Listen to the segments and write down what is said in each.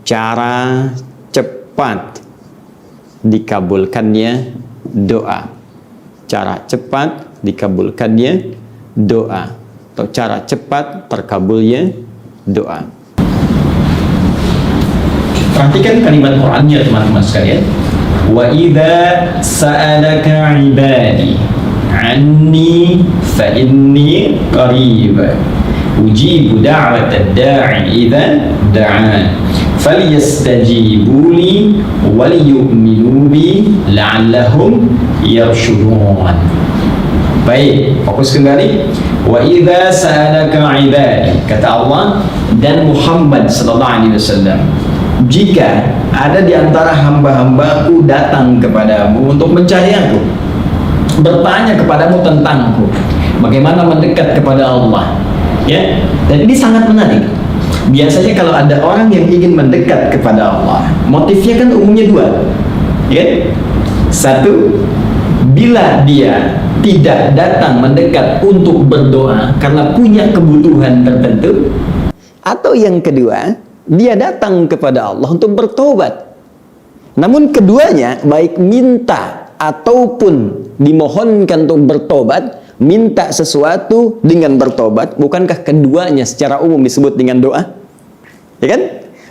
cara cepat dikabulkannya doa. Cara cepat dikabulkannya doa, atau cara cepat terkabulnya doa. Perhatikan kalimat Qur'annya teman-teman sekalian. Wa idza sa'alaka 'ibadi 'anni fa inni qarib ujibu da'watad da'i idza da'an falyastajibu li wal yu'minu bi la'allahum yarshudun. Baik, fokus kembali. Wa idza sa'alaka 'ibadi, kata Allah dan Muhammad sallallahu alaihi wasallam, jika ada di antara hamba-hambaku datang kepadamu untuk mencari aku, bertanya kepadamu tentangku, bagaimana mendekat kepada Allah, ya. Dan ini sangat menarik. Biasanya kalau ada orang yang ingin mendekat kepada Allah, motifnya kan umumnya dua, ya. Satu, bila dia tidak datang mendekat untuk berdoa karena punya kebutuhan tertentu, atau yang kedua, dia datang kepada Allah untuk bertobat. Namun keduanya, baik minta ataupun dimohonkan untuk bertobat, minta sesuatu dengan bertobat, bukankah keduanya secara umum disebut dengan doa? Ya kan?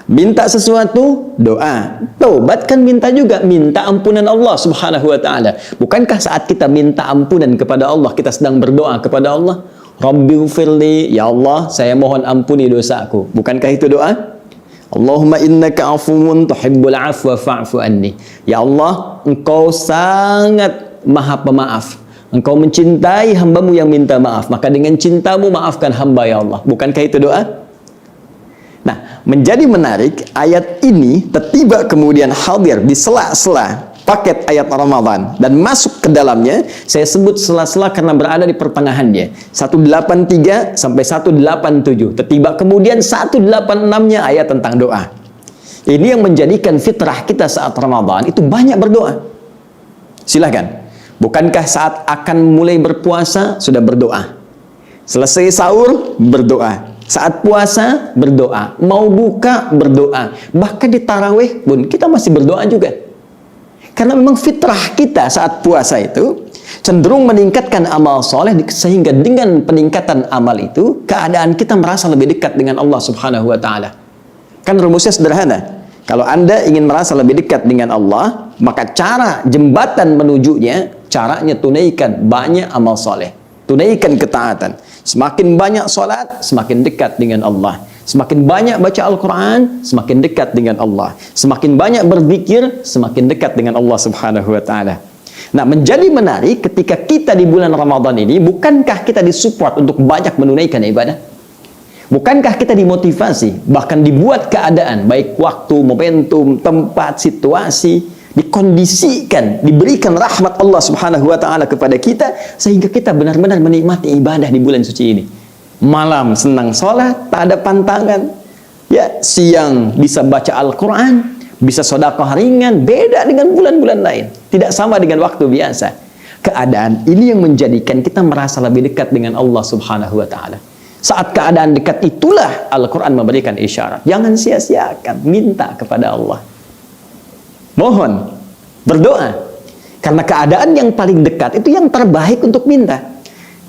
Minta sesuatu, doa. Taubat kan minta juga, minta ampunan Allah subhanahu wa ta'ala. Bukankah saat kita minta ampunan kepada Allah, kita sedang berdoa kepada Allah? Rabbighfirli, ya Allah, saya mohon ampuni dosaku. Bukankah itu doa? Allahumma innaka afuwun tuhibbul afwa fa'fu anni. Ya Allah, Engkau sangat maha pemaaf. Engkau mencintai hambamu yang minta maaf, maka dengan cintamu maafkan hamba ya Allah. Bukankah itu doa? Nah, menjadi menarik, ayat ini tiba kemudian hadir di sela-sela paket ayat Ramadan dan masuk ke dalamnya. Saya sebut sela-sela karena berada di pertengahannya, 183 sampai 187. Tiba kemudian 186-nya ayat tentang doa. Ini yang menjadikan fitrah kita saat Ramadan itu banyak berdoa. Silahkan. Bukankah saat akan mulai berpuasa sudah berdoa? Selesai sahur berdoa. Saat puasa berdoa. Mau buka berdoa. Bahkan di tarawih pun kita masih berdoa juga. Karena memang fitrah kita saat puasa itu cenderung meningkatkan amal soleh, sehingga dengan peningkatan amal itu keadaan kita merasa lebih dekat dengan Allah subhanahu wa ta'ala. Kan rumusnya sederhana. Kalau Anda ingin merasa lebih dekat dengan Allah, maka cara jembatan menujunya, caranya tunaikan banyak amal soleh, tunaikan ketaatan. Semakin banyak sholat, semakin dekat dengan Allah. Semakin banyak baca Al-Quran, semakin dekat dengan Allah. Semakin banyak berzikir, semakin dekat dengan Allah subhanahu wa ta'ala. Nah, menjadi menarik ketika kita di bulan Ramadan ini, bukankah kita disupport untuk banyak menunaikan ibadah? Bukankah kita dimotivasi, bahkan dibuat keadaan, baik waktu, momentum, tempat, situasi, dikondisikan, diberikan rahmat Allah subhanahu wa ta'ala kepada kita, sehingga kita benar-benar menikmati ibadah di bulan suci ini. Malam senang sholat, tak ada pantangan. Ya, siang bisa baca Al-Quran, bisa sedekah ringan, beda dengan bulan-bulan lain. Tidak sama dengan waktu biasa. Keadaan ini yang menjadikan kita merasa lebih dekat dengan Allah subhanahu wa ta'ala. Saat keadaan dekat itulah Al-Quran memberikan isyarat. Jangan sia-siakan, minta kepada Allah. Mohon, berdoa. Karena keadaan yang paling dekat itu yang terbaik untuk minta.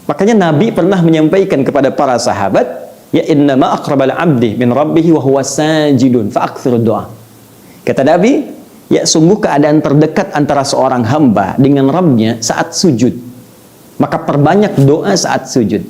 Makanya Nabi pernah menyampaikan kepada para sahabat, ya innama aqrabal abdi min rabbihi wa huwa sajidun fa aktsir doa. Kata Nabi, ya sungguh keadaan terdekat antara seorang hamba dengan Rabbnya saat sujud. Maka perbanyak doa saat sujud.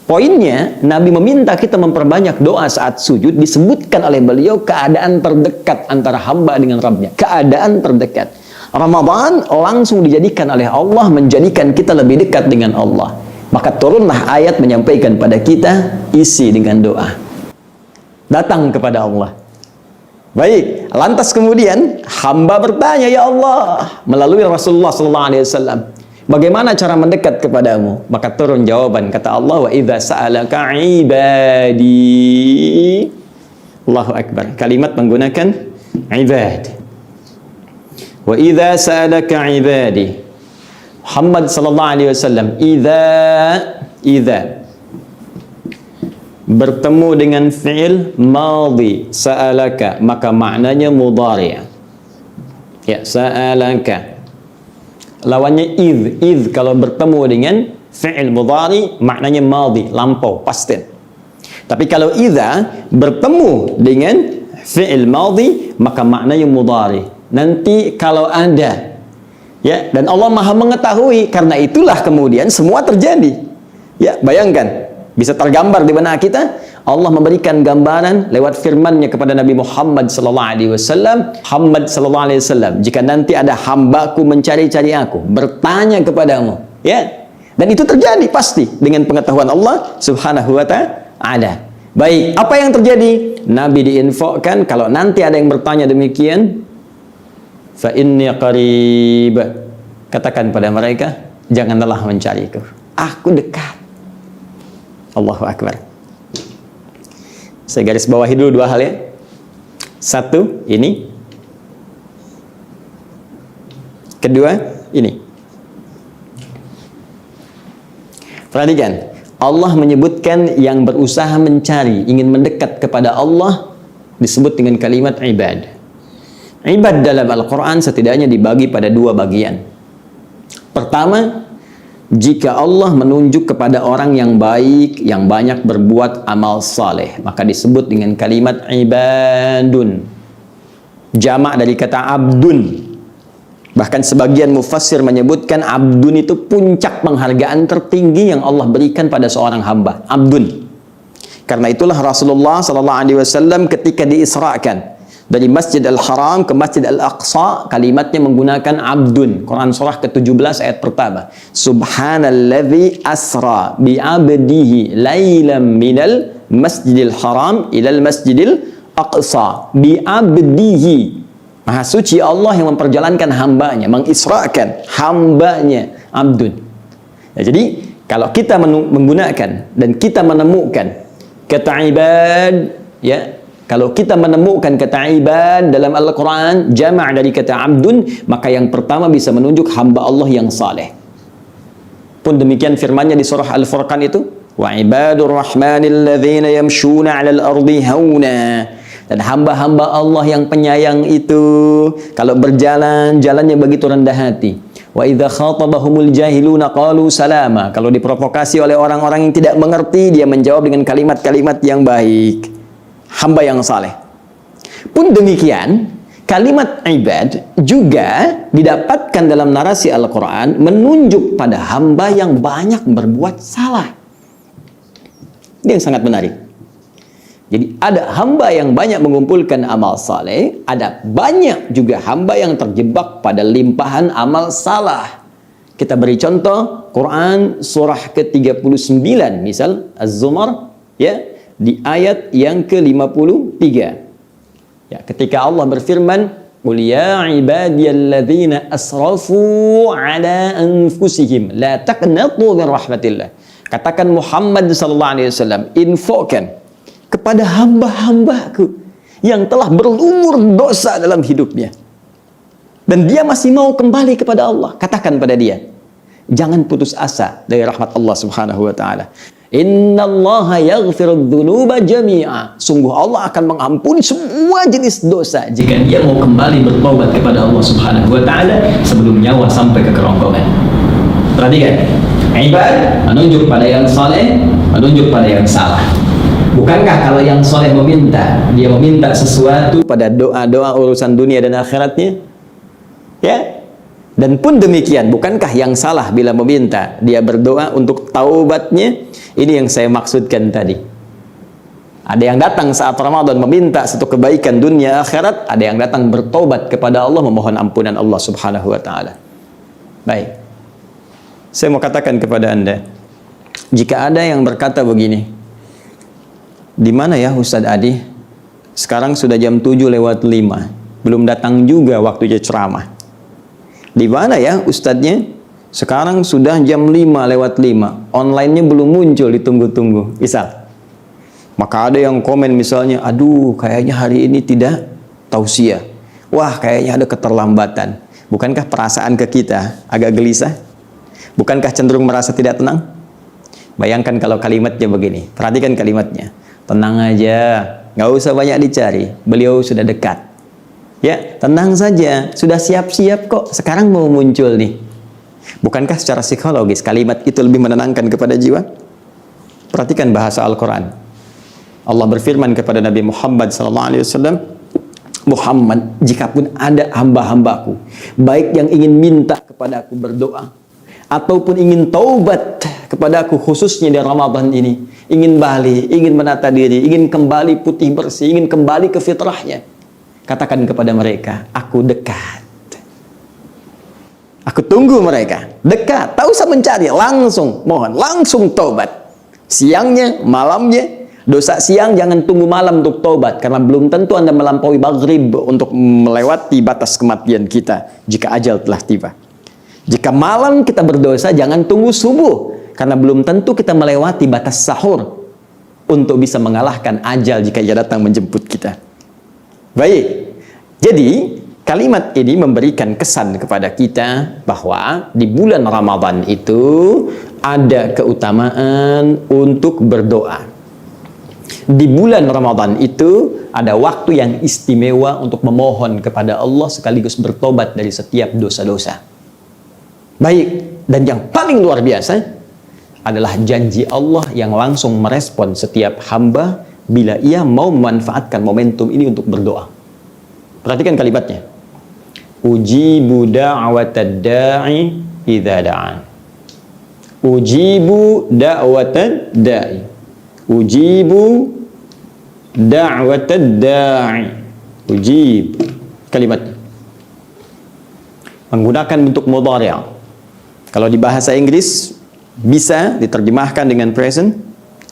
Poinnya, Nabi meminta kita memperbanyak doa saat sujud, disebutkan oleh beliau keadaan terdekat antara hamba dengan Rabbnya. Keadaan terdekat. Ramadan langsung dijadikan oleh Allah menjadikan kita lebih dekat dengan Allah. Maka turunlah ayat menyampaikan pada kita, isi dengan doa. Datang kepada Allah. Baik, lantas kemudian hamba bertanya, ya Allah, melalui Rasulullah SAW, bagaimana cara mendekat kepadamu? Maka turun jawaban, kata Allah, wa idza sa'alaka ibadi. Allahu Akbar. Kalimat menggunakan ibad. Wa idza sa'alaka ibadi. Muhammad sallallahu alaihi wasallam, idza bertemu dengan fi'il madhi sa'alaka, maka maknanya mudhari'. Ya, sa'alaka. Lawannya idh kalau bertemu dengan fi'il mudhari maknanya madhi, lampau, past tense. Tapi kalau idza bertemu dengan fi'il madhi maka maknanya mudhari. Nanti kalau ada, ya, dan Allah Maha mengetahui, karena itulah kemudian semua terjadi. Ya, bayangkan, bisa tergambar di benak kita. Allah memberikan gambaran lewat firman-Nya kepada Nabi Muhammad sallallahu alaihi wasallam, jika nanti ada hambaku mencari-cari aku, bertanya kepadamu, ya. Dan itu terjadi pasti dengan pengetahuan Allah Subhanahu wa ta'ala. Baik, apa yang terjadi? Nabi diinfokan kalau nanti ada yang bertanya demikian, fa inni qarib. Katakan pada mereka, janganlah mencariku. Aku dekat. Allahu Akbar. Saya garis bawahi dulu dua hal ya. Satu, ini. Kedua, ini. Perhatikan, Allah menyebutkan yang berusaha mencari, ingin mendekat kepada Allah disebut dengan kalimat ibad. Ibad dalam Al-Quran setidaknya dibagi pada dua bagian. Pertama, jika Allah menunjuk kepada orang yang baik, yang banyak berbuat amal saleh, maka disebut dengan kalimat ibadun. Jamak dari kata abdun. Bahkan sebagian mufassir menyebutkan abdun itu puncak penghargaan tertinggi yang Allah berikan pada seorang hamba, abdun. Karena itulah Rasulullah SAW ketika diisrakan dari Masjid Al-Haram ke Masjid Al-Aqsa, kalimatnya menggunakan abdun. Quran surah ke-17 ayat pertama. Subhanalladzi asra bi'abdihi laylam minal masjidil haram ilal masjidil aqsa bi'abdihi. Maha suci Allah yang memperjalankan hambanya, mengisrakan hambanya, abdun. Ya, jadi kalau kita menggunakan dan kita menemukan kata ibad, ya, kalau kita menemukan kata ibad dalam Al-Quran, jama' dari kata abdun, maka yang pertama bisa menunjuk hamba Allah yang saleh. Pun demikian firmannya di surah Al-Furqan itu, wa ibadur rahmanil ladzina yamshuna 'alal ardi hauna. Dan hamba-hamba Allah yang penyayang itu kalau berjalan, jalannya begitu rendah hati. Wa idza khatabahumul jahiluna qalu salama. Kalau diprovokasi oleh orang-orang yang tidak mengerti, dia menjawab dengan kalimat-kalimat yang baik. Hamba yang saleh. Pun demikian, kalimat ibad juga didapatkan dalam narasi Al-Quran menunjuk pada hamba yang banyak berbuat salah. Ini yang sangat menarik. Jadi ada hamba yang banyak mengumpulkan amal saleh, ada banyak juga hamba yang terjebak pada limpahan amal salah. Kita beri contoh Quran surah ke-39 misal Az-Zumar, ya, di ayat yang ke-53. Ya, ketika Allah berfirman, "Qul ya ibadiyalladzina asrafu ala anfusihim la taqnatu min rahmatillah." Katakan Muhammad sallallahu alaihi wasallam, infokan kepada hamba-hambaku yang telah berlumur dosa dalam hidupnya dan dia masih mau kembali kepada Allah. Katakan pada dia, jangan putus asa dari rahmat Allah Subhanahu wa taala. Innallaha yaghfirudz dzunuba jami'a. Sungguh Allah akan mengampuni semua jenis dosa jika dia mau kembali bertaubat kepada Allah Subhanahu wa taala sebelum nyawa sampai ke kerongkongan. Perhatikan, ibad menunjuk pada yang saleh, menunjuk pada yang salah. Bukankah kalau yang soleh meminta, dia meminta sesuatu pada doa-doa urusan dunia dan akhiratnya? Ya. Dan pun demikian, bukankah yang salah bila meminta, dia berdoa untuk taubatnya? Ini yang saya maksudkan tadi. Ada yang datang saat Ramadan meminta satu kebaikan dunia akhirat, ada yang datang bertobat kepada Allah memohon ampunan Allah Subhanahu wa taala. Baik. Saya mau katakan kepada Anda, jika ada yang berkata begini, di mana ya Ustadz Adi? Sekarang sudah jam 7:05. Belum datang juga waktunya ceramah. Di mana ya Ustadznya? Sekarang sudah jam 5:05. Online-nya belum muncul, ditunggu-tunggu. Misal. Maka ada yang komen misalnya, aduh kayaknya hari ini tidak tausiah. Wah kayaknya ada keterlambatan. Bukankah perasaan ke kita agak gelisah? Bukankah cenderung merasa tidak tenang? Bayangkan kalau kalimatnya begini. Perhatikan kalimatnya. tenang aja, nggak usah banyak dicari, beliau sudah dekat. Ya, tenang saja, sudah siap-siap kok, sekarang mau muncul nih. Bukankah secara psikologis kalimat itu lebih menenangkan kepada jiwa? Perhatikan bahasa Al-Quran. Allah berfirman kepada Nabi Muhammad SAW, Muhammad, jikapun ada hamba-hambaku, baik yang ingin minta kepada aku berdoa, ataupun ingin taubat kepada aku khususnya di Ramadan ini, ingin balik, ingin menata diri, ingin kembali putih bersih, ingin kembali ke fitrahnya, katakan kepada mereka, aku dekat. Aku tunggu mereka, dekat, tak usah mencari, langsung mohon, langsung taubat. Siangnya, malamnya, dosa siang jangan tunggu malam untuk taubat, karena belum tentu Anda melampaui maghrib untuk melewati batas kematian kita jika ajal telah tiba. Jika malam kita berdosa, jangan tunggu subuh, karena belum tentu kita melewati batas sahur untuk bisa mengalahkan ajal jika ia datang menjemput kita. Baik, jadi kalimat ini memberikan kesan kepada kita bahwa di bulan Ramadan itu ada keutamaan untuk berdoa. Di bulan Ramadan itu ada waktu yang istimewa untuk memohon kepada Allah sekaligus bertobat dari setiap dosa-dosa. Baik, dan yang paling luar biasa adalah janji Allah yang langsung merespon setiap hamba bila ia mau memanfaatkan momentum ini untuk berdoa. Perhatikan kalimatnya. Ujibu da'watad da'i idza da'an. Ujibu da'watad da'i. Ujibu da'watad da'i. Ujib. Kalimatnya menggunakan bentuk mudhari'. Kalau di bahasa Inggris bisa diterjemahkan dengan present,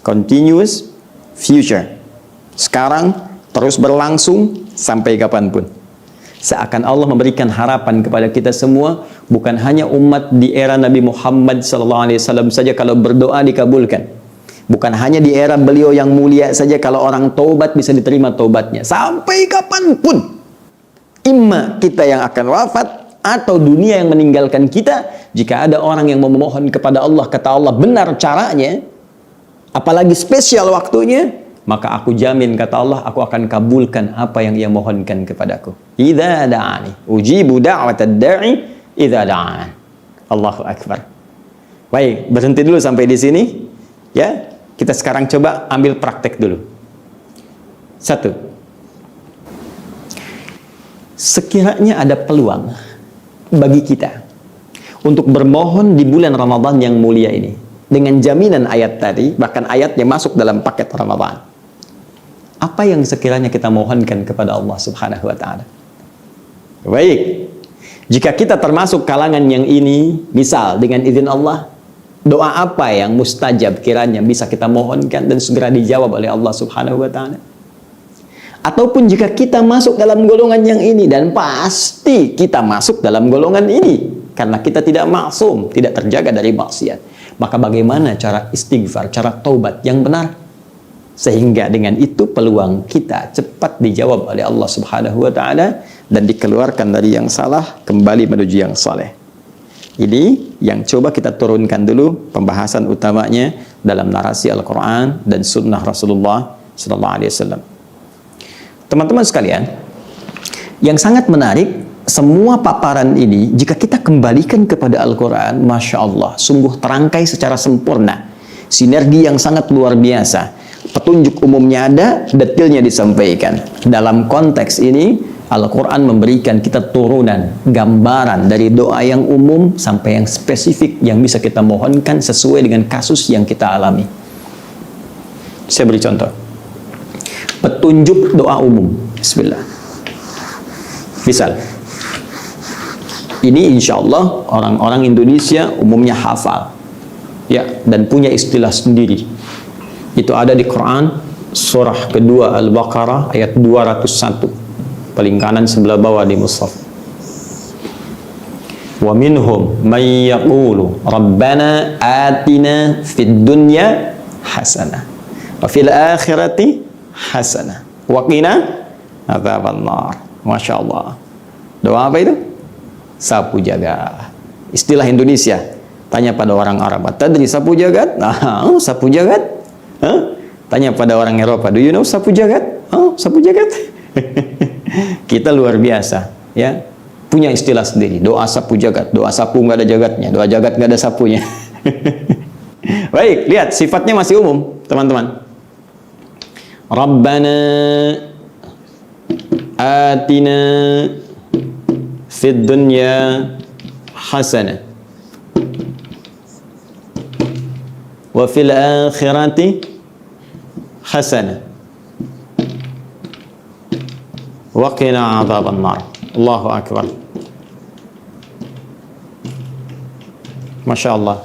continuous, future. Sekarang, terus berlangsung sampai kapanpun. Seakan Allah memberikan harapan kepada kita semua, bukan hanya umat di era Nabi Muhammad SAW saja kalau berdoa dikabulkan. Bukan hanya di era beliau yang mulia saja kalau orang taubat bisa diterima taubatnya. Sampai kapanpun. Imma kita yang akan wafat atau dunia yang meninggalkan kita, jika ada orang yang memohon kepada Allah, kata Allah benar caranya, apalagi spesial waktunya, maka aku jamin, kata Allah, aku akan kabulkan apa yang ia mohonkan kepadaku. Idza da'ani, ujibu da'watad da'i idza da'an. Allahu Akbar. Baik, berhenti dulu sampai di sini. Ya, kita sekarang coba ambil praktek dulu. 1. Sekiranya ada peluang bagi kita untuk bermohon di bulan Ramadan yang mulia ini dengan jaminan ayat tadi, bahkan ayatnya masuk dalam paket Ramadan, apa yang sekiranya kita mohonkan kepada Allah Subhanahu wa ta'ala? Baik, jika kita termasuk kalangan yang ini, misal dengan izin Allah, doa apa yang mustajab kiranya bisa kita mohonkan dan segera dijawab oleh Allah Subhanahu wa ta'ala? Ataupun jika kita masuk dalam golongan yang ini, dan pasti kita masuk dalam golongan ini karena kita tidak maksum, tidak terjaga dari maksiat, maka bagaimana cara istighfar, cara taubat yang benar, sehingga dengan itu peluang kita cepat dijawab oleh Allah Subhanahu wa ta'ala dan dikeluarkan dari yang salah kembali menuju yang saleh. Ini yang coba kita turunkan dulu pembahasan utamanya dalam narasi Al-Quran dan Sunnah Rasulullah SAW. Teman-teman sekalian, yang sangat menarik, semua paparan ini jika kita kembalikan kepada Al-Quran, Masya Allah, sungguh terangkai secara sempurna, sinergi yang sangat luar biasa, petunjuk umumnya ada, detailnya disampaikan. Dalam konteks ini, Al-Quran memberikan kita turunan, gambaran dari doa yang umum sampai yang spesifik yang bisa kita mohonkan sesuai dengan kasus yang kita alami. Saya beri contoh. Petunjuk doa umum. Bismillah. Misal, ini insya Allah orang-orang Indonesia umumnya hafal, ya, dan punya istilah sendiri. Itu ada di Quran surah kedua Al-Baqarah ayat 201, paling kanan sebelah bawah di mushaf. Wa minhum may yaqulu rabbana atina fid dunya hasanah wa fil akhirati hasanah wa qina adzabannar. Masya Allah. Doa apa itu? Sapu jagat. Istilah Indonesia. Tanya pada orang Arab, tadri sapu jagat? Nah, sapu jagat? Hah? Tanya pada orang Eropa, do you know sapu jagat? Oh, sapu jagat. Kita luar biasa, ya. Punya istilah sendiri, doa sapu jagat. Doa sapu nggak ada jagatnya, doa jagat nggak ada sapunya. Baik, lihat sifatnya masih umum, teman-teman. Rabbana atina fid dunya hasanah wa fil akhirati hasanah wa qina adzaban nar. Allahu akbar. Masya Allah.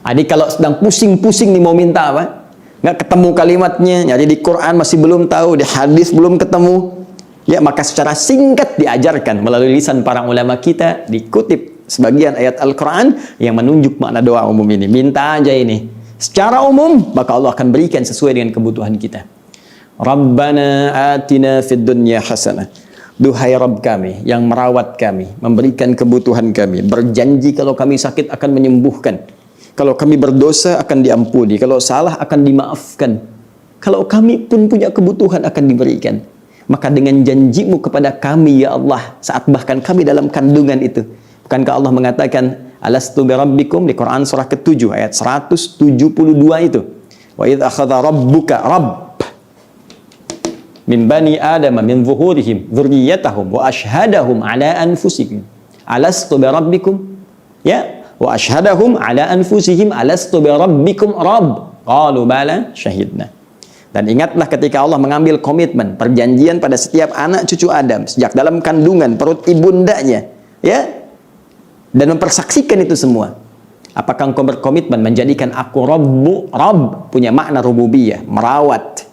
Adik kalau sedang pusing-pusing nih mau minta apa, nggak ketemu kalimatnya, nyari di Quran masih belum tahu, di hadis belum ketemu, ya maka secara singkat diajarkan melalui lisan para ulama kita, dikutip sebagian ayat Al-Quran yang menunjuk makna doa umum ini. Minta aja ini secara umum, maka Allah akan berikan sesuai dengan kebutuhan kita. Rabbana atina fid dunya hasanah. Duhai Rabb kami yang merawat kami, memberikan kebutuhan kami, berjanji kalau kami sakit akan menyembuhkan, kalau kami berdosa akan diampuni, kalau salah akan dimaafkan, kalau kami pun punya kebutuhan akan diberikan. Maka dengan janjimu kepada kami ya Allah, saat bahkan kami dalam kandungan itu, bukankah Allah mengatakan alastu bi rabbikum di Quran surah ke-7 ayat 172 itu, wa idz akhadha rabbuka rabb min bani Adam min zuhurihim dzurriyyatahum wa ashhadahum ala anfusihim alastu bi rabbikum, ya, wa ashhadahum ala anfusihim alastu bi rabbikum rabb qalu bala syahidna. Dan ingatlah ketika Allah mengambil komitmen perjanjian pada setiap anak cucu Adam sejak dalam kandungan perut ibundanya, ya, dan mempersaksikan itu semua. Apakah engkau berkomitmen menjadikan aku Rabbu? Rabb punya makna rububiyah, merawat,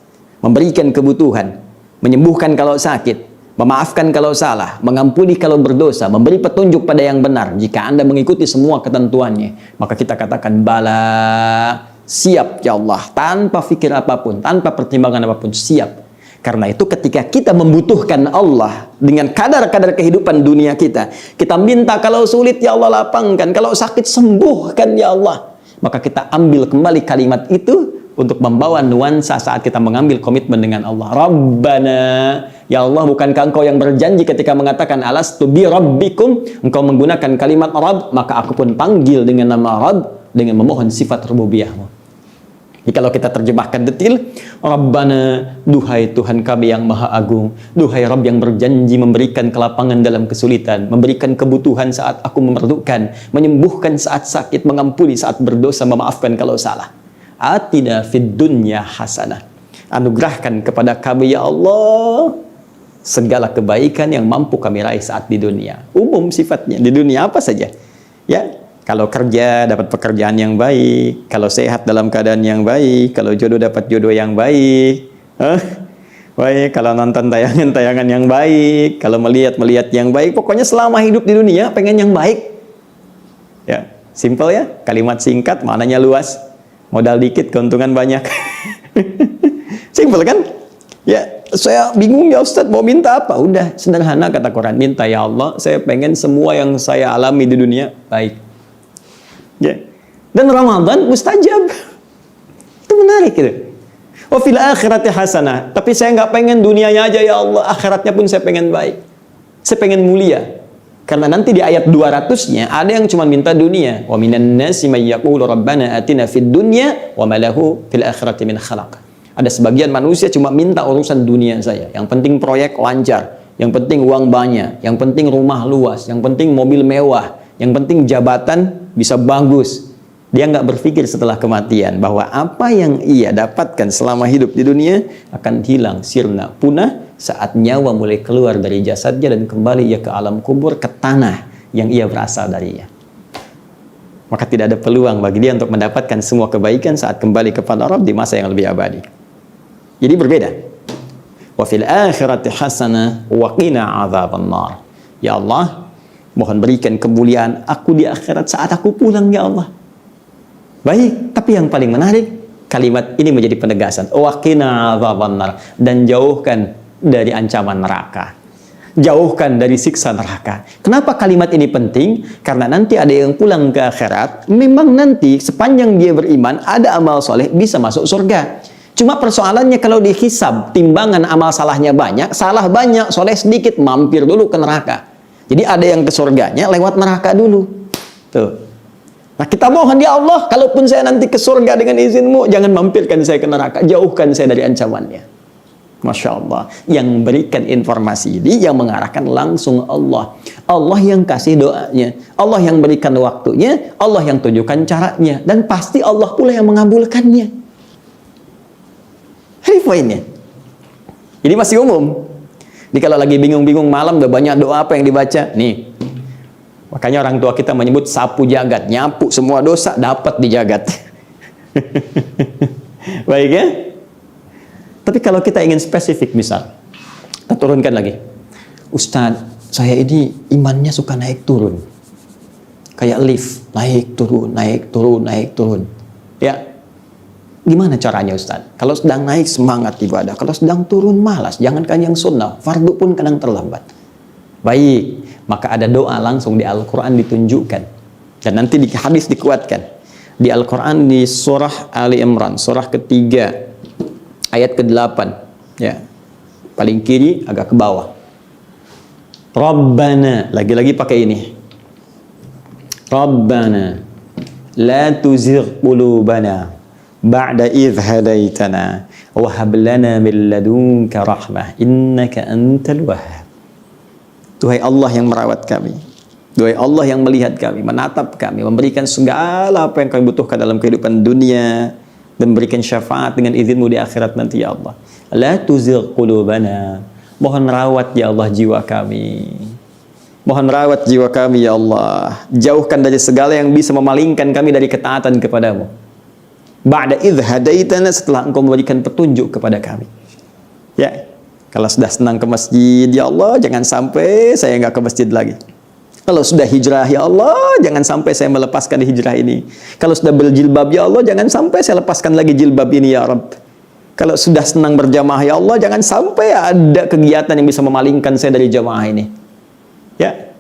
memberikan kebutuhan, menyembuhkan kalau sakit, memaafkan kalau salah, mengampuni kalau berdosa, memberi petunjuk pada yang benar. Jika Anda mengikuti semua ketentuannya, maka kita katakan bala, siap ya Allah, tanpa fikir apapun, tanpa pertimbangan apapun, siap. Karena itu ketika kita membutuhkan Allah dengan kadar-kadar kehidupan dunia kita, kita minta kalau sulit ya Allah lapangkan, kalau sakit sembuhkan ya Allah, maka kita ambil kembali kalimat itu untuk membawa nuansa saat kita mengambil komitmen dengan Allah. Rabbana, ya Allah, bukankah engkau yang berjanji ketika mengatakan alastu bi rabbikum, engkau menggunakan kalimat Rabb, maka aku pun panggil dengan nama Rabb dengan memohon sifat rububiyahmu. Jadi kalau kita terjemahkan detil, Rabbana, duhai Tuhan kami yang maha agung, duhai Rabb yang berjanji memberikan kelapangan dalam kesulitan, memberikan kebutuhan saat aku memerlukan, menyembuhkan saat sakit, mengampuni saat berdosa, memaafkan kalau salah. Atina fid dunya hasanah. Anugerahkan kepada kami ya Allah segala kebaikan yang mampu kami raih saat di dunia. Umum sifatnya, di dunia apa saja. Ya, kalau kerja dapat pekerjaan yang baik, kalau sehat dalam keadaan yang baik, kalau jodoh dapat jodoh yang baik. Baik, kalau nonton tayangan-tayangan yang baik, kalau melihat yang baik, pokoknya selama hidup di dunia pengen yang baik. Ya, simple ya, kalimat singkat, maknanya luas. Modal dikit, keuntungan banyak. Simpel kan? Ya, saya bingung ya Ustadz, mau minta apa? Udah, sederhana kata Quran. Minta ya Allah, saya pengen semua yang saya alami di dunia baik. Ya. Dan Ramadan mustajab. Itu menarik gitu. Wa fil akhirati hasanah. Tapi saya nggak pengen dunianya aja ya Allah, akhiratnya pun saya pengen baik. Saya pengen mulia. Karena nanti di ayat 200-nya ada yang cuma minta dunia. Wa minan nasi may yaqulu rabbana atina fid dunya wa ma lahu fil akhirati min khalaq. Ada sebagian manusia cuma minta urusan dunia saya. Yang penting proyek lancar, yang penting uang banyak, yang penting rumah luas, yang penting mobil mewah, yang penting jabatan bisa bagus. Dia nggak berpikir setelah kematian bahwa apa yang ia dapatkan selama hidup di dunia akan hilang, sirna, punah saat nyawa mulai keluar dari jasadnya dan kembali ia ke alam kubur, ke tanah yang ia berasal darinya. Maka tidak ada peluang bagi dia untuk mendapatkan semua kebaikan saat kembali kepada Rabb di masa yang lebih abadi. Jadi berbeda. Wa fil akhirati hasanah wa qina adzabannar. Ya Allah, mohon berikan kemuliaan aku di akhirat saat aku pulang ya Allah. Baik, tapi yang paling menarik, kalimat ini menjadi penegasan. Wa qina adzabannar, dan jauhkan dari ancaman neraka. Jauhkan dari siksa neraka. Kenapa kalimat ini penting? Karena nanti ada yang pulang ke akhirat, memang nanti sepanjang dia beriman, ada amal soleh, bisa masuk surga. Cuma persoalannya kalau dihisab, timbangan amal salahnya banyak, salah banyak, soleh sedikit, mampir dulu ke neraka. Jadi ada yang ke surganya lewat neraka dulu. Tuh. Nah kita mohon, ya Allah, kalaupun saya nanti ke surga dengan izinmu, jangan mampirkan saya ke neraka, jauhkan saya dari ancamannya. Masya Allah. Yang berikan informasi ini, yang mengarahkan langsung Allah. Allah yang kasih doanya, Allah yang berikan waktunya, Allah yang tunjukkan caranya, dan pasti Allah pula yang mengabulkannya. Ini poinnya. Jadi masih umum. Jadi kalau lagi bingung-bingung malam, udah banyak doa apa yang dibaca? Nih. Makanya orang tua kita menyebut sapu jagat. Nyapu semua dosa, dapat di jagat. Baik ya? Tapi kalau kita ingin spesifik, misal, kita turunkan lagi. Ustadz, saya ini imannya suka naik turun. Kayak lift, naik turun, naik turun, naik turun. Ya. Gimana caranya Ustaz? Kalau sedang naik semangat ibadah, kalau sedang turun malas, jangankan yang sunnah, fardu pun kadang terlambat. Baik, maka ada doa langsung di Al-Quran ditunjukkan. Dan nanti di hadis dikuatkan. Di Al-Quran di surah Ali Imran, surah ketiga, ayat ke-8. Ya, paling kiri agak ke bawah. Rabbana, lagi-lagi pakai ini. Rabbana, la tuzigh qulubana ba'da idh hadaitana wa hab lana min ladunka rahmah innaka antal wahhab. Tuhai Allah yang merawat kami, tuhai Allah yang melihat kami, menatap kami, memberikan segala apa yang kami butuhkan dalam kehidupan dunia, dan memberikan syafaat dengan izinmu di akhirat nanti ya Allah. La tuzigh qulubana, mohon rawat ya Allah jiwa kami, mohon rawat jiwa kami ya Allah, jauhkan dari segala yang bisa memalingkan kami dari ketaatan kepadamu. Ba'da idh hadaitana, setelah engkau memberikan petunjuk kepada kami. Ya, kalau sudah senang ke masjid, ya Allah, jangan sampai saya nggak ke masjid lagi. Kalau sudah hijrah, ya Allah, jangan sampai saya melepaskan hijrah ini. Kalau sudah berjilbab, ya Allah, jangan sampai saya lepaskan lagi jilbab ini, ya Rabb. Kalau sudah senang berjamaah, ya Allah, jangan sampai ada kegiatan yang bisa memalingkan saya dari jamaah ini. Ya.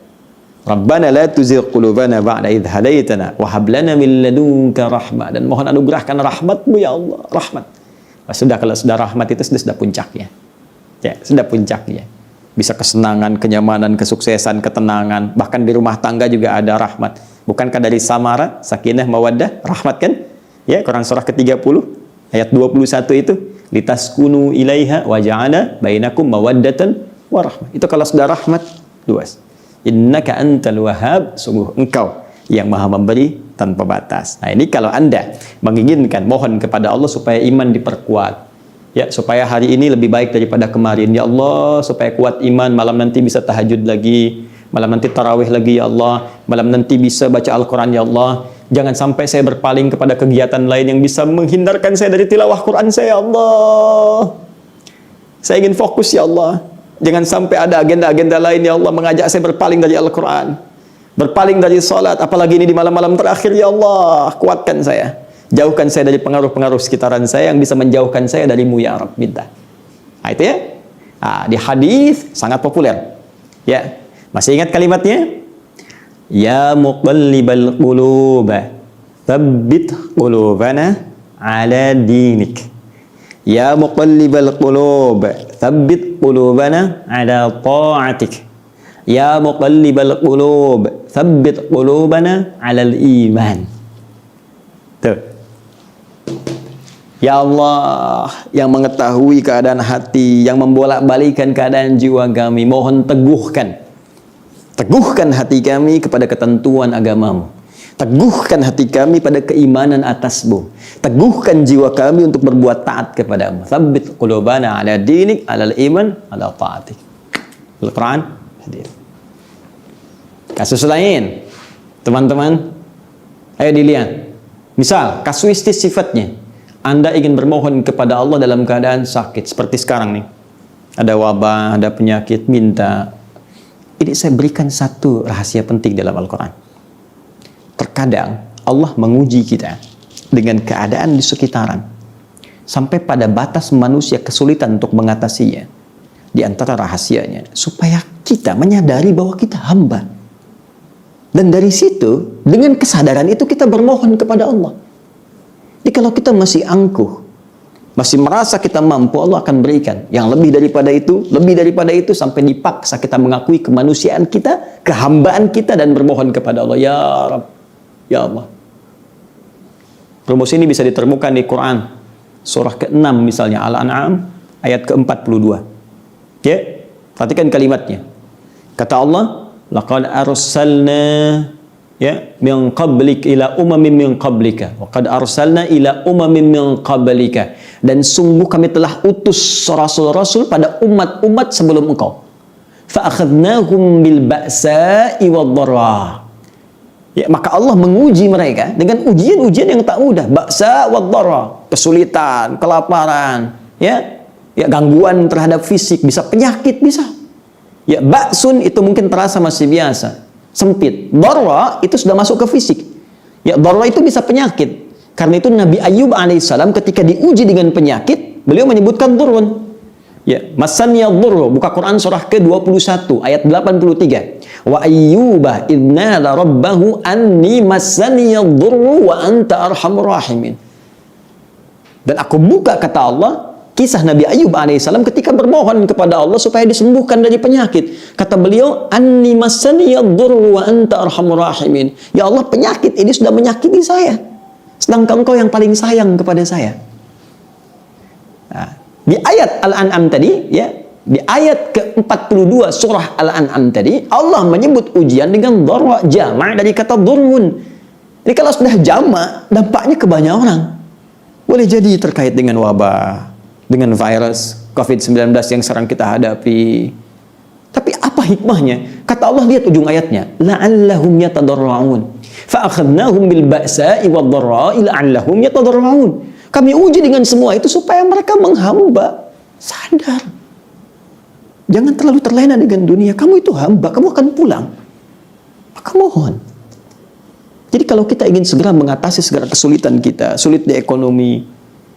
Rabbana la tuzigh qulubana ba'da idh hadaitana wa hab lana min ladunka rahmah, dan mohon anugerahkan rahmatmu ya Allah, rahmat. Sudah, kalau sudah rahmat itu sudah puncaknya. Ya, sudah puncaknya. Bisa kesenangan, kenyamanan, kesuksesan, ketenangan, bahkan di rumah tangga juga ada rahmat. Bukankah dari samara, sakinah, mawaddah, rahmat kan? Ya, Quran surah ke-30 ayat 21 itu, litaskunu ilaiha wa ja'ala bainakum mawaddatan wa rahmah. Itu kalau sudah rahmat, luas. Innaka antal wahhab, sungguh engkau yang maha memberi tanpa batas. Nah ini kalau Anda menginginkan, mohon kepada Allah supaya iman diperkuat. Ya, supaya hari ini lebih baik daripada kemarin. Ya Allah, supaya kuat iman, malam nanti bisa tahajud lagi, malam nanti tarawih lagi ya Allah, malam nanti bisa baca Al-Quran ya Allah. Jangan sampai saya berpaling kepada kegiatan lain yang bisa menghindarkan saya dari tilawah Quran saya ya Allah. Saya ingin fokus ya Allah. Jangan sampai ada agenda-agenda lain ya Allah mengajak saya berpaling dari Al-Quran, berpaling dari salat, apalagi ini di malam-malam terakhir ya Allah. Kuatkan saya, jauhkan saya dari pengaruh-pengaruh sekitaran saya yang bisa menjauhkan saya darimu ya Rabb, minta. Nah itu ya. Nah, di hadis sangat populer. Ya, masih ingat kalimatnya? Ya muqallibal qulub, tsabbit qulubana ala dinik. Ya muqallibal qulub, tsabbit qulubana ala ta'atik. Ya muqallibal qulub, tsabbit qulubana ala al-iman. Tuh. Ya Allah, yang mengetahui keadaan hati, yang membolak-balikan keadaan jiwa kami, mohon teguhkan hati kami kepada ketentuan agamamu. Teguhkan hati kami pada keimanan atasmu. Teguhkan jiwa kami untuk berbuat taat kepadamu. Tsabbit qulubana ala dinik, ala iman, ala ta'atik. Al-Quran hadir. Kasus lain, teman-teman, ayo dilihat. Misal, kasuistis sifatnya. Anda ingin bermohon kepada Allah dalam keadaan sakit. Seperti sekarang nih. Ada wabah, ada penyakit, minta. Ini saya berikan satu rahasia penting dalam Al-Quran. Terkadang Allah menguji kita dengan keadaan di sekitaran sampai pada batas manusia kesulitan untuk mengatasinya. Di antara rahasianya supaya kita menyadari bahwa kita hamba, dan dari situ dengan kesadaran itu kita bermohon kepada Allah. Jadi kalau kita masih angkuh, masih merasa kita mampu, Allah akan berikan yang lebih daripada itu sampai dipaksa kita mengakui kemanusiaan kita, kehambaan kita dan bermohon kepada Allah, ya Rabb, ya Allah. Rumus ini bisa ditemukan di Quran surah ke-6 misalnya Al-An'am ayat ke-42. Ya, perhatikan kalimatnya. Kata Allah, laqad arsalna min qablik ila umamin min qablika wa qad arsalna ila umamin min qablika, dan sungguh kami telah utus rasul-rasul pada umat-umat sebelum engkau. Fa akhadnahum bil ba'sa'i wad-dharra. Ya, maka Allah menguji mereka dengan ujian-ujian yang tak mudah, ba'sa wad-dharra, kesulitan, kelaparan, ya gangguan terhadap fisik, bisa penyakit, bisa. Ya, ba'sun itu mungkin terasa masih biasa, sempit. Dharra itu sudah masuk ke fisik. Ya, dharra itu bisa penyakit. Karena itu Nabi Ayyub alaihissalam ketika diuji dengan penyakit, beliau menyebutkan durun. Ya, masaniya dhurru, buka Quran surah ke-21 ayat 83. Wa ayyuba idnala rabbahu anni masaniya dhurru wa anta arhamur rahimin. Dan aku buka, kata Allah, kisah Nabi Ayyub alaihissalam ketika bermohon kepada Allah supaya disembuhkan dari penyakit. Kata beliau, anni masaniya dhurru wa anta arhamur rahimin. Ya Allah, penyakit ini sudah menyakiti saya, sedangkan Engkau yang paling sayang kepada saya. Nah, di ayat Al-An'am tadi, ya, di ayat ke-42 surah Al-An'am tadi, Allah menyebut ujian dengan dharra, jama' dari kata dhurrun. Jadi kalau sudah jama', dampaknya ke banyak orang. Boleh jadi terkait dengan wabah, dengan virus COVID-19 yang sekarang kita hadapi. Tapi apa hikmahnya? Kata Allah, lihat ujung ayatnya, la'allahum yatadarra'un fa akhadnahum bil ba'sa'i wad-dharra'i la'allahum yatadarra'un. Kami uji dengan semua itu supaya mereka menghamba, sadar. Jangan terlalu terlena dengan dunia. Kamu itu hamba, kamu akan pulang. Maka mohon. Jadi kalau kita ingin segera mengatasi segala kesulitan kita, sulit di ekonomi,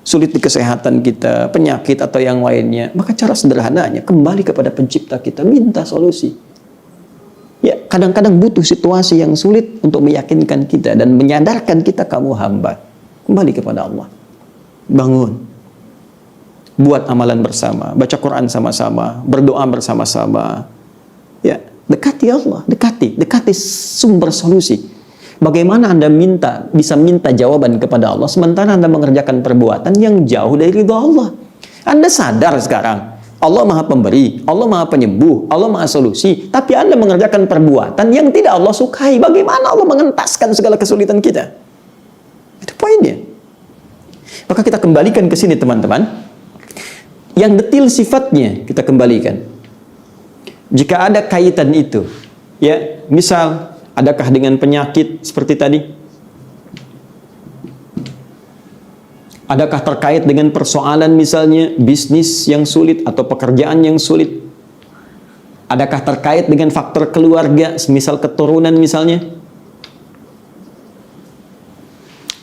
sulit di kesehatan kita, penyakit atau yang lainnya, maka cara sederhananya kembali kepada pencipta kita, minta solusi. Ya, kadang-kadang butuh situasi yang sulit untuk meyakinkan kita dan menyadarkan kita kamu hamba. Kembali kepada Allah. Bangun, buat amalan bersama, baca Quran sama-sama, berdoa bersama-sama. Ya, dekati Allah, dekati sumber solusi. Bagaimana Anda bisa minta jawaban kepada Allah sementara Anda mengerjakan perbuatan yang jauh dari ridha Allah? Anda sadar sekarang Allah Maha Pemberi, Allah Maha Penyembuh, Allah Maha Solusi, tapi Anda mengerjakan perbuatan yang tidak Allah sukai. Bagaimana Allah mengentaskan segala kesulitan kita? Itu poinnya. Maka kita kembalikan ke sini teman-teman. Yang detil sifatnya kita kembalikan. Jika ada kaitan itu, ya, misal adakah dengan penyakit seperti tadi? Adakah terkait dengan persoalan misalnya bisnis yang sulit atau pekerjaan yang sulit? Adakah terkait dengan faktor keluarga, misal keturunan misalnya?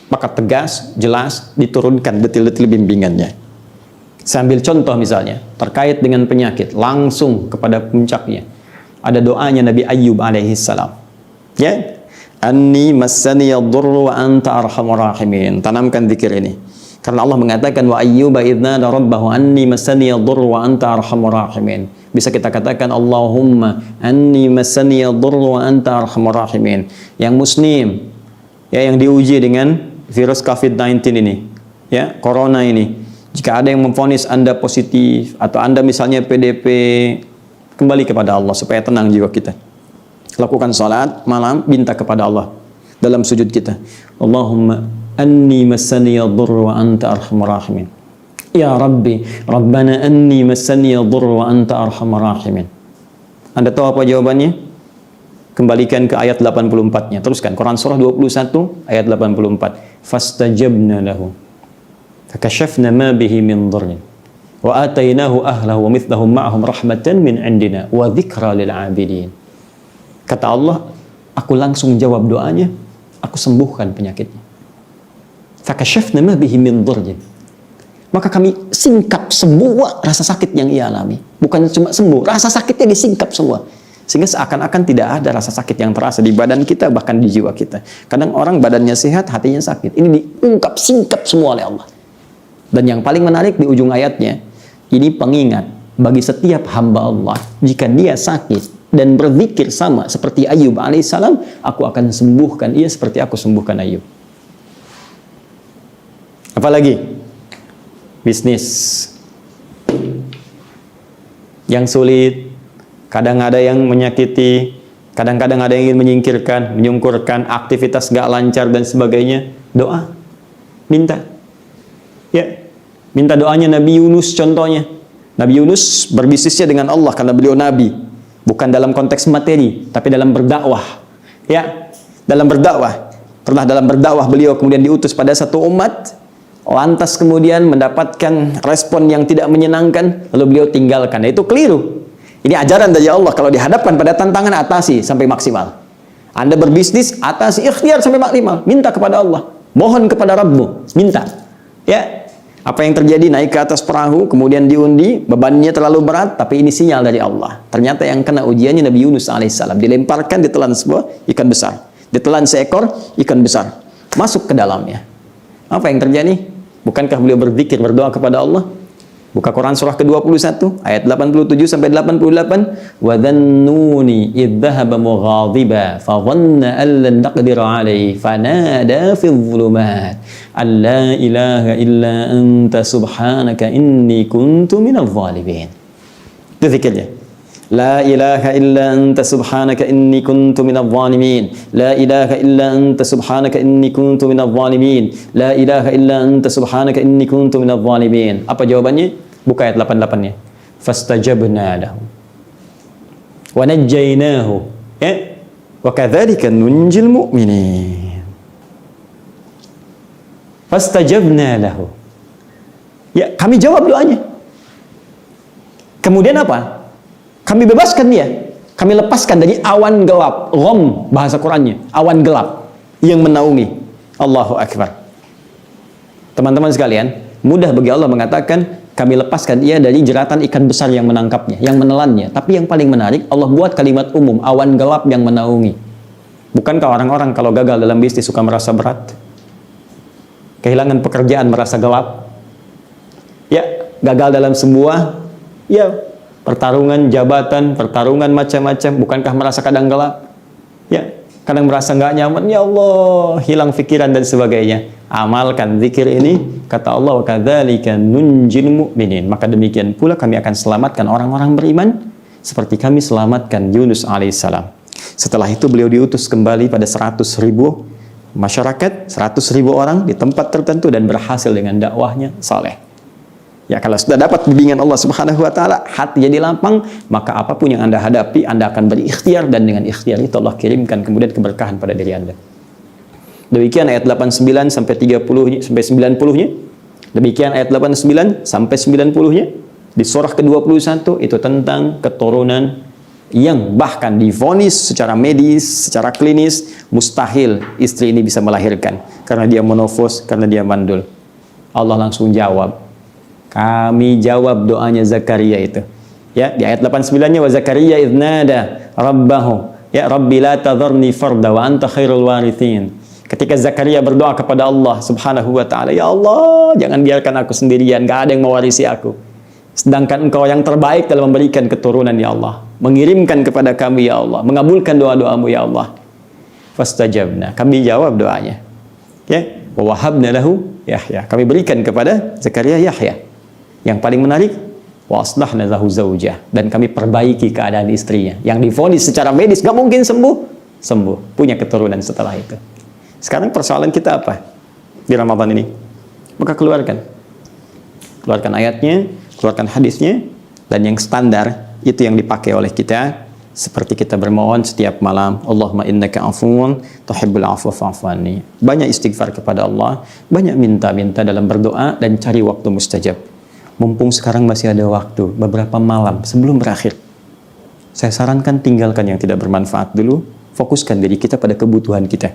Maka tegas, jelas, diturunkan detil-detil bimbingannya. Saya ambil contoh misalnya, terkait dengan penyakit, langsung kepada puncaknya. Ada doanya Nabi Ayyub alaihissalam. Ya, anni massaniya dhurru wa anta arhamur rahimin. Tanamkan zikir ini. Karena Allah mengatakan wa ayyuba idnada rabbahu anni massaniya dhurru wa anta arhamur rahimin. Bisa kita katakan Allahumma anni massaniya dhurru wa anta arhamur rahimin. Yang muslim, ya, yang diuji dengan virus COVID-19 ini, ya, corona ini. Jika ada yang memvonis Anda positif atau Anda misalnya PDP, kembali kepada Allah supaya tenang jiwa kita. Lakukan salat malam, minta kepada Allah dalam sujud kita. Allahumma anni massaniya dhurru wa anta arhamur rahimin. Ya Rabbi, Rabbana anni massaniya dhurru wa anta arhamur rahimin. Anda tahu apa jawabannya? Kembalikan ke ayat 84-nya. Teruskan Quran surah 21 ayat 84. Fastajabna lahu fakashafna ma bihi min dhurrin wa atainahu ahlahu wa mithlahum ma'ahum rahmatan min indina wa dzikra lil 'abidin. Kata Allah, aku langsung jawab doanya, aku sembuhkan penyakitnya. Fakashafna ma bihi min dhurrin. Maka kami singkap semua rasa sakit yang ia alami. Bukan cuma sembuh, rasa sakitnya disingkap semua. Sehingga seakan-akan tidak ada rasa sakit yang terasa di badan kita, bahkan di jiwa kita. Kadang orang badannya sehat, hatinya sakit. Ini diungkap, singkap semua oleh Allah. Dan yang paling menarik di ujung ayatnya, ini pengingat bagi setiap hamba Allah. Jika dia sakit dan berzikir sama seperti Ayub alaihissalam, aku akan sembuhkan ia seperti aku sembuhkan Ayub. Apalagi bisnis yang sulit, kadang ada yang menyakiti, kadang-kadang ada yang ingin menyingkirkan, menyungkurkan, aktivitas gak lancar dan sebagainya. Doa, minta. Ya, minta doanya Nabi Yunus contohnya. Nabi Yunus berbisnisnya dengan Allah karena beliau Nabi. Bukan dalam konteks materi, tapi dalam berdakwah. Ya, dalam berdakwah. Pernah dalam berdakwah beliau kemudian diutus pada satu umat. Lantas kemudian mendapatkan respon yang tidak menyenangkan, lalu beliau tinggalkan. Itu keliru. Ini ajaran dari Allah, kalau dihadapkan pada tantangan, atasi sampai maksimal. Anda berbisnis, atasi, ikhtiar sampai maksimal. Minta kepada Allah. Mohon kepada Rabbmu. Minta. Ya. Apa yang terjadi? Naik ke atas perahu, kemudian diundi, bebannya terlalu berat, tapi ini sinyal dari Allah. Ternyata yang kena ujiannya Nabi Yunus alaihissalam. Dilemparkan, ditelan sebuah ikan besar. Ditelan seekor ikan besar. Masuk ke dalamnya. Apa yang terjadi? Bukankah beliau berzikir, berdoa kepada Allah? Buka Quran surah ke-21 ayat 87 sampai 88. Wa dhannuni idh dhahaba mughadiba fa dhanna an lan naqdir alayhi fanada fi dhulumat an la ilaha illa anta subhanaka inni kuntu minadh dhalimin. Itu zikirnya. La ilaha illa anta subhanaka inni kuntu minadh dhalimin. La ilaha illa anta subhanaka inni kuntu minadh dhalimin. La ilaha illa anta subhanaka inni kuntu minadh dhalimin. Apa jawabannya? Buka ayat 88-nya. Fastajabna lahu wa najjaynahu wa kadzalika nunjil mu'minin. Fastajabna lahu. Ya, kami jawab doanya. Kemudian apa? Kami bebaskan dia. Kami lepaskan dari awan gelap. Gham bahasa Qur'annya, awan gelap yang menaungi. Allahu Akbar. Teman-teman sekalian, mudah bagi Allah mengatakan kami lepaskan ia dari jeratan ikan besar yang menangkapnya, yang menelannya. Tapi yang paling menarik, Allah buat kalimat umum, awan gelap yang menaungi. Bukankah orang-orang kalau gagal dalam bisnis suka merasa berat? Kehilangan pekerjaan merasa gelap? Ya, gagal dalam sebuah pertarungan jabatan, pertarungan macam-macam, bukankah merasa kadang gelap? Ya, kadang merasa nggak nyaman, ya Allah, hilang pikiran dan sebagainya. Amalkan zikir ini, kata Allah, wa kadzalika nunjil mu'minin. Maka demikian pula kami akan selamatkan orang-orang beriman seperti kami selamatkan Yunus alaihissalam. Setelah itu beliau diutus kembali pada 100.000 masyarakat, 100.000 orang di tempat tertentu dan berhasil dengan dakwahnya saleh. Ya, kalau sudah dapat bimbingan Allah Subhanahu wa taala, hati jadi lapang, maka apapun yang Anda hadapi, Anda akan berikhtiar, dan dengan ikhtiar itu Allah kirimkan kemudian keberkahan pada diri Anda. Demikian ayat 89 sampai 30 sampai 90-nya. Demikian ayat 89 sampai 90-nya. Di surah ke-21 itu tentang keturunan yang bahkan divonis secara medis, secara klinis mustahil istri ini bisa melahirkan karena dia menofos, karena dia mandul. Allah langsung jawab. Kami jawab doanya Zakaria itu. Ya, di ayat 89-nya wa Zakaria idznada rabbahu ya rabbi la tadharni farda wa anta khairul warithin. Ketika Zakaria berdoa kepada Allah Subhanahu wa taala, ya Allah, jangan biarkan aku sendirian, gak ada yang mewarisi aku. Sedangkan Engkau yang terbaik dalam memberikan keturunan, ya Allah. Mengirimkan kepada kami, ya Allah, mengabulkan doa-doamu, ya Allah. Fastajabna, kami jawab doanya. Ya, wa wahabna lahu Yahya. Kami berikan kepada Zakaria Yahya. Yang paling menarik, wa aslahna lahu zaujah, dan kami perbaiki keadaan istrinya yang divonis secara medis gak mungkin sembuh, punya keturunan setelah itu. Sekarang persoalan kita apa di Ramadan ini? Maka keluarkan ayatnya, keluarkan hadisnya, dan yang standar itu yang dipakai oleh kita, seperti kita bermohon setiap malam, Allahumma innaka afuwun tuhibbul afwa fa'fu anni. Banyak istighfar kepada Allah, banyak minta-minta dalam berdoa, dan cari waktu mustajab. Mumpung sekarang masih ada waktu, beberapa malam sebelum berakhir, saya sarankan tinggalkan yang tidak bermanfaat dulu, fokuskan diri kita pada kebutuhan kita.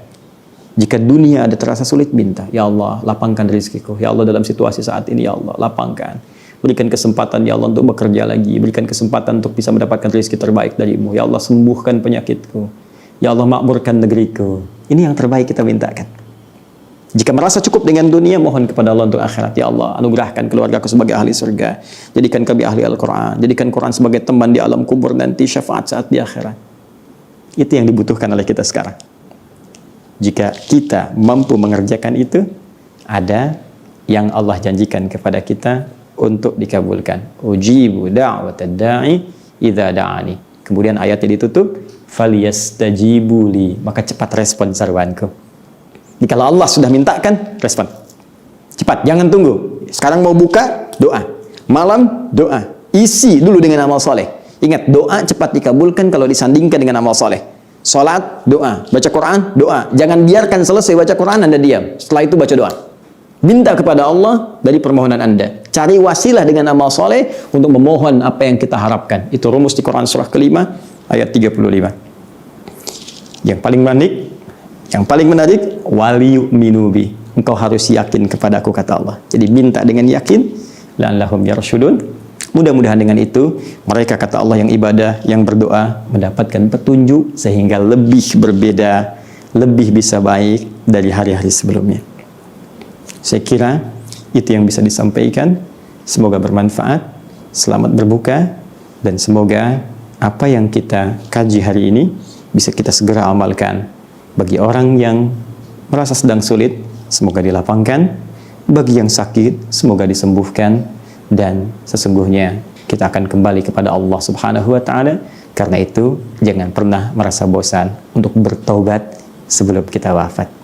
Jika dunia ada terasa sulit, minta, ya Allah, lapangkan rezekiku. Ya Allah, dalam situasi saat ini, ya Allah, lapangkan. Berikan kesempatan, ya Allah, untuk bekerja lagi. Berikan kesempatan untuk bisa mendapatkan rezeki terbaik darimu. Ya Allah, sembuhkan penyakitku. Ya Allah, makmurkan negeriku. Ini yang terbaik kita mintakan. Jika merasa cukup dengan dunia, mohon kepada Allah untuk akhirat. Ya Allah, anugerahkan keluargaku sebagai ahli surga. Jadikan kami ahli Al-Quran. Jadikan Quran sebagai teman di alam kubur nanti, syafaat saat di akhirat. Itu yang dibutuhkan oleh kita sekarang. Jika kita mampu mengerjakan itu, ada yang Allah janjikan kepada kita untuk dikabulkan. Ujibu da'watad da'i idza da'ani. Kemudian ayatnya ditutup, falyastajibu li, maka cepat respon seruanku. Jikalau Allah sudah mintakan, respon. Cepat, jangan tunggu. Sekarang mau buka, doa. Malam, doa. Isi dulu dengan amal soleh. Ingat, doa cepat dikabulkan kalau disandingkan dengan amal soleh. Salat, doa. Baca Quran, doa. Jangan biarkan selesai baca Quran, Anda diam. Setelah itu baca doa. Minta kepada Allah dari permohonan Anda. Cari wasilah dengan amal soleh untuk memohon apa yang kita harapkan. Itu rumus di Quran surah kelima, ayat 35. Yang paling menarik, waliyu minubi. Engkau harus yakin kepadaku, kata Allah. Jadi minta dengan yakin, la'allahum yarshudun. Mudah-mudahan dengan itu, mereka, kata Allah, yang ibadah, yang berdoa, mendapatkan petunjuk sehingga lebih berbeda, lebih bisa baik dari hari-hari sebelumnya. Saya kira itu yang bisa disampaikan. Semoga bermanfaat. Selamat berbuka. Dan semoga apa yang kita kaji hari ini bisa kita segera amalkan. Bagi orang yang merasa sedang sulit, semoga dilapangkan. Bagi yang sakit, semoga disembuhkan. Dan sesungguhnya kita akan kembali kepada Allah Subhanahu wa Ta'ala. Karena itu, jangan pernah merasa bosan untuk bertobat sebelum kita wafat.